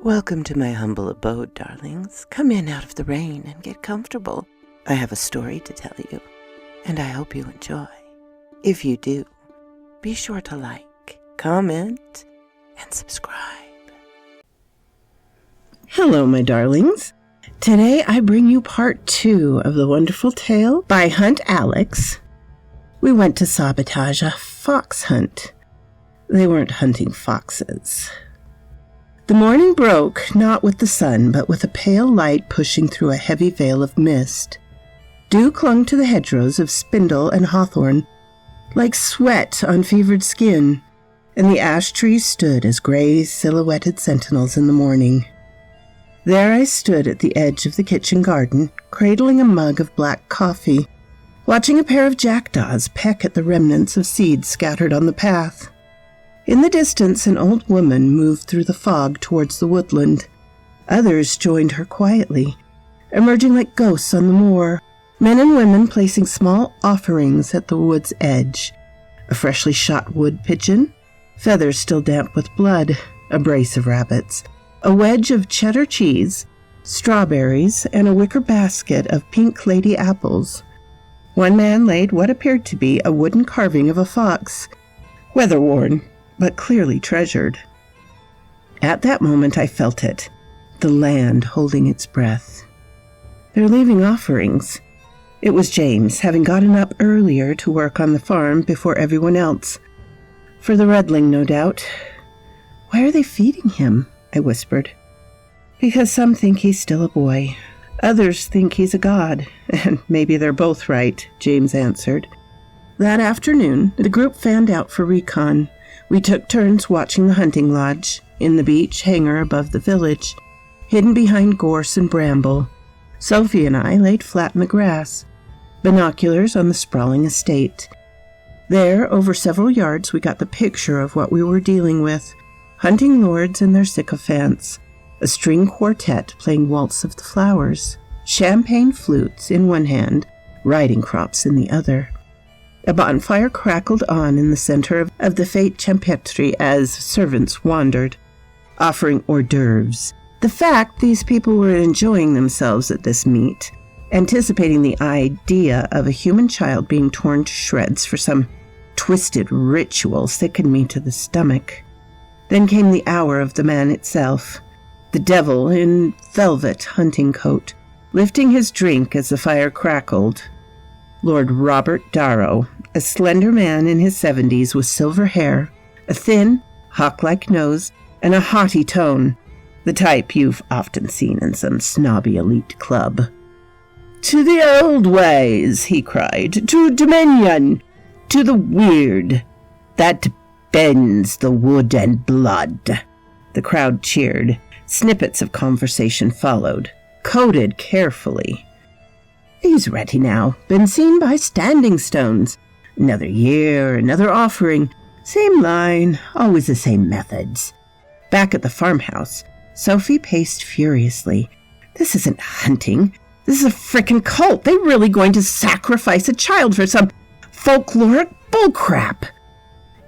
Welcome to my humble abode, darlings. Come in out of the rain and get comfortable. I have a story to tell you, and I hope you enjoy. If you do, be sure to like, comment, and subscribe. Hello, my darlings. Today I bring you part 2 of the wonderful tale by Huntalex. We went to Sabotage, a fox hunt. They weren't hunting foxes. The morning broke, not with the sun, but with a pale light pushing through a heavy veil of mist. Dew clung to the hedgerows of spindle and hawthorn, like sweat on fevered skin, and the ash trees stood as gray, silhouetted sentinels in the morning. There I stood at the edge of the kitchen garden, cradling a mug of black coffee, watching a pair of jackdaws peck at the remnants of seeds scattered on the path. In the distance, an old woman moved through the fog towards the woodland. Others joined her quietly, emerging like ghosts on the moor, men and women placing small offerings at the wood's edge. A freshly shot wood pigeon, feathers still damp with blood, a brace of rabbits, a wedge of cheddar cheese, strawberries, and a wicker basket of pink lady apples. One man laid what appeared to be a wooden carving of a fox, weather-worn, but clearly treasured. At that moment I felt it, the land holding its breath. They're leaving offerings. It was James, having gotten up earlier to work on the farm before everyone else. For the redling, no doubt. Why are they feeding him? I whispered. Because some think he's still a boy. Others think he's a god, and maybe they're both right, James answered. That afternoon, the group fanned out for recon. We took turns watching the hunting lodge, in the beech hangar above the village, hidden behind gorse and bramble. Sophie and I laid flat in the grass, binoculars on the sprawling estate. There, over several yards, we got the picture of what we were dealing with. Hunting lords and their sycophants, a string quartet playing Waltz of the Flowers, champagne flutes in one hand, riding crops in the other. A bonfire crackled on in the center of the fete champêtre as servants wandered, offering hors d'oeuvres. The fact these people were enjoying themselves at this meet, anticipating the idea of a human child being torn to shreds for some twisted ritual, sickened me to the stomach. Then came the hour of the man itself, the devil in velvet hunting coat, lifting his drink as the fire crackled. Lord Robert Darrow, a slender man in his 70s with silver hair, a thin, hawk-like nose, and a haughty tone, the type you've often seen in some snobby elite club. "To the old ways," he cried, "to dominion, to the weird that bends the wood and blood." The crowd cheered. Snippets of conversation followed, coded carefully. "He's ready now, been seen by standing stones. Another year, another offering. Same line, always the same methods." Back at the farmhouse, Sophie paced furiously. "This isn't hunting. This is a frickin' cult. They're really going to sacrifice a child for some folkloric bullcrap."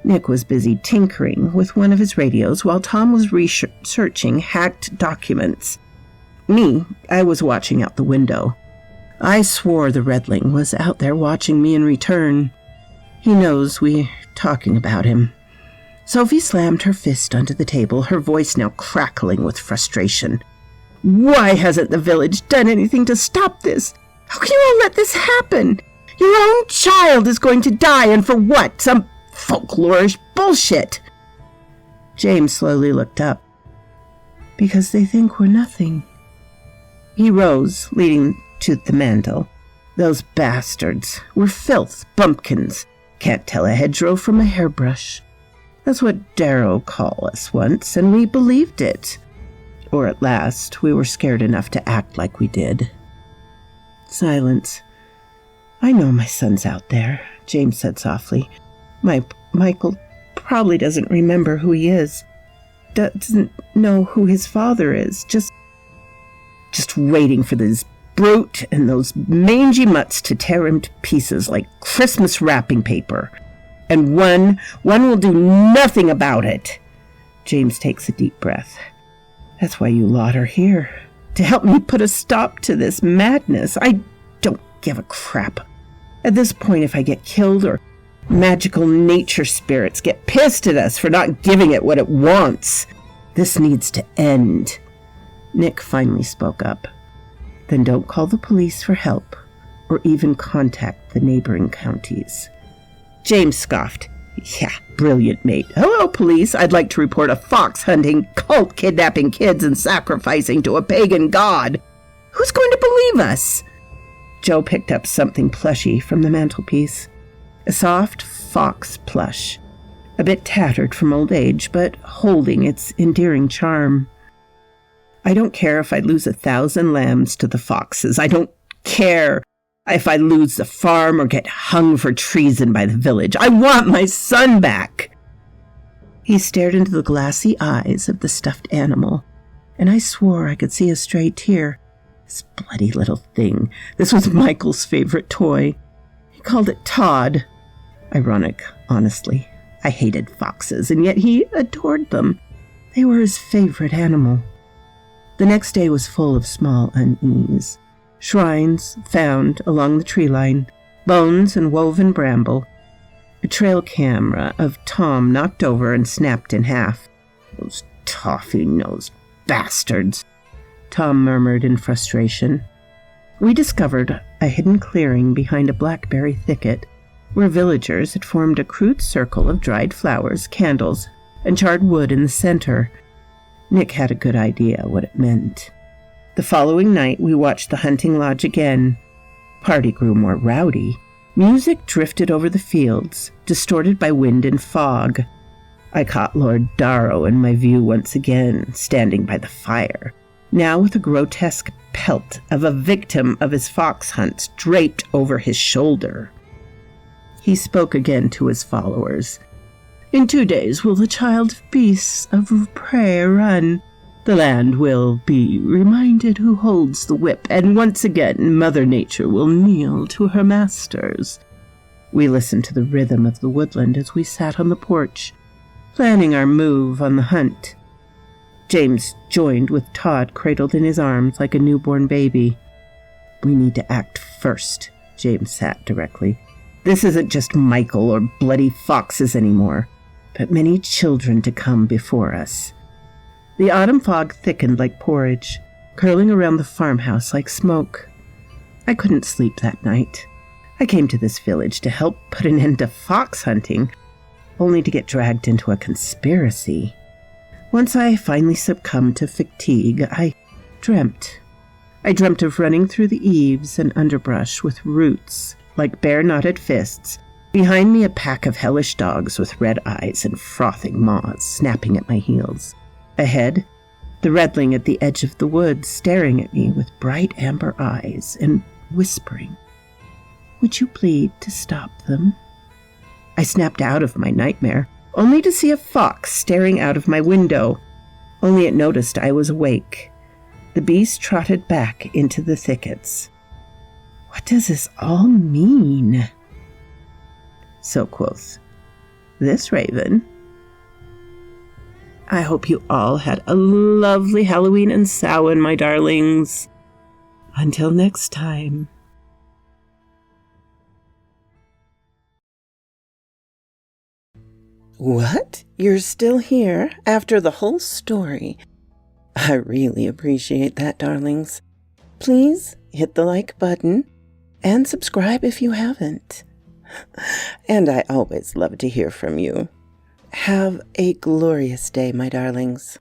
Nick was busy tinkering with one of his radios while Tom was researching hacked documents. Me, I was watching out the window. I swore the redling was out there watching me in return. He knows we're talking about him. Sophie slammed her fist onto the table, her voice now crackling with frustration. "Why hasn't the village done anything to stop this? How can you all let this happen? Your own child is going to die, and for what? Some folklorish bullshit." James slowly looked up. "Because they think we're nothing." He rose, leading to the mantel. "Those bastards. We're filth, bumpkins. Can't tell a hedgerow from a hairbrush. That's what Darrow called us once, and we believed it. Or at last, we were scared enough to act like we did." Silence. "I know my son's out there," James said softly. Michael probably doesn't remember who he is. Doesn't know who his father is. Just waiting for this brute and those mangy mutts to tear him to pieces like Christmas wrapping paper. And one will do nothing about it." James takes a deep breath. That's why you lot are here, to help me put a stop to this madness. I don't give a crap. At this point, if I get killed or magical nature spirits get pissed at us for not giving it what it wants, this needs to end. Nick finally spoke up. Then don't call the police for help or even contact the neighboring counties. James scoffed. Yeah, brilliant, mate. Hello, police. I'd like to report a fox hunting cult kidnapping kids and sacrificing to a pagan god. Who's going to believe us? Joe picked up something plushy from the mantelpiece. A soft fox plush, a bit tattered from old age, but holding its endearing charm. I don't care if I lose 1,000 lambs to the foxes. I don't care if I lose the farm or get hung for treason by the village. I want my son back. He stared into the glassy eyes of the stuffed animal, and I swore I could see a stray tear. This bloody little thing. This was Michael's favorite toy. He called it Todd. Ironic, honestly. I hated foxes, and yet he adored them. They were his favorite animal. The next day was full of small unease. Shrines found along the tree line, bones and woven bramble. A trail camera of Tom knocked over and snapped in half. Those toffee-nosed bastards, Tom murmured in frustration. We discovered a hidden clearing behind a blackberry thicket, where villagers had formed a crude circle of dried flowers, candles, and charred wood in the center. Nick had a good idea what it meant. The following night, we watched the hunting lodge again. Party grew more rowdy. Music drifted over the fields, distorted by wind and fog. I caught Lord Darrow in my view once again, standing by the fire, now with a grotesque pelt of a victim of his fox hunts draped over his shoulder. He spoke again to his followers. In 2 days will the child of beasts of prey run. The land will be reminded who holds the whip, and once again Mother Nature will kneel to her masters. We listened to the rhythm of the woodland as we sat on the porch, planning our move on the hunt. James joined with Todd cradled in his arms like a newborn baby. We need to act first, James sat directly. This isn't just Michael or bloody foxes anymore, but many children to come before us. The autumn fog thickened like porridge, curling around the farmhouse like smoke. I couldn't sleep that night. I came to this village to help put an end to fox hunting, only to get dragged into a conspiracy. Once I finally succumbed to fatigue, I dreamt. I dreamt of running through the eaves and underbrush with roots like bare-knotted fists. Behind me, a pack of hellish dogs with red eyes and frothing maws snapping at my heels. Ahead, the redling at the edge of the woods staring at me with bright amber eyes and whispering, "Would you plead to stop them?" I snapped out of my nightmare, only to see a fox staring out of my window. Only it noticed I was awake. The beast trotted back into the thickets. What does this all mean? So quoth this raven. I hope you all had a lovely Halloween and Samhain, my darlings. Until next time. What? You're still here after the whole story? I really appreciate that, darlings. Please hit the like button and subscribe if you haven't. And I always love to hear from you. Have a glorious day, my darlings.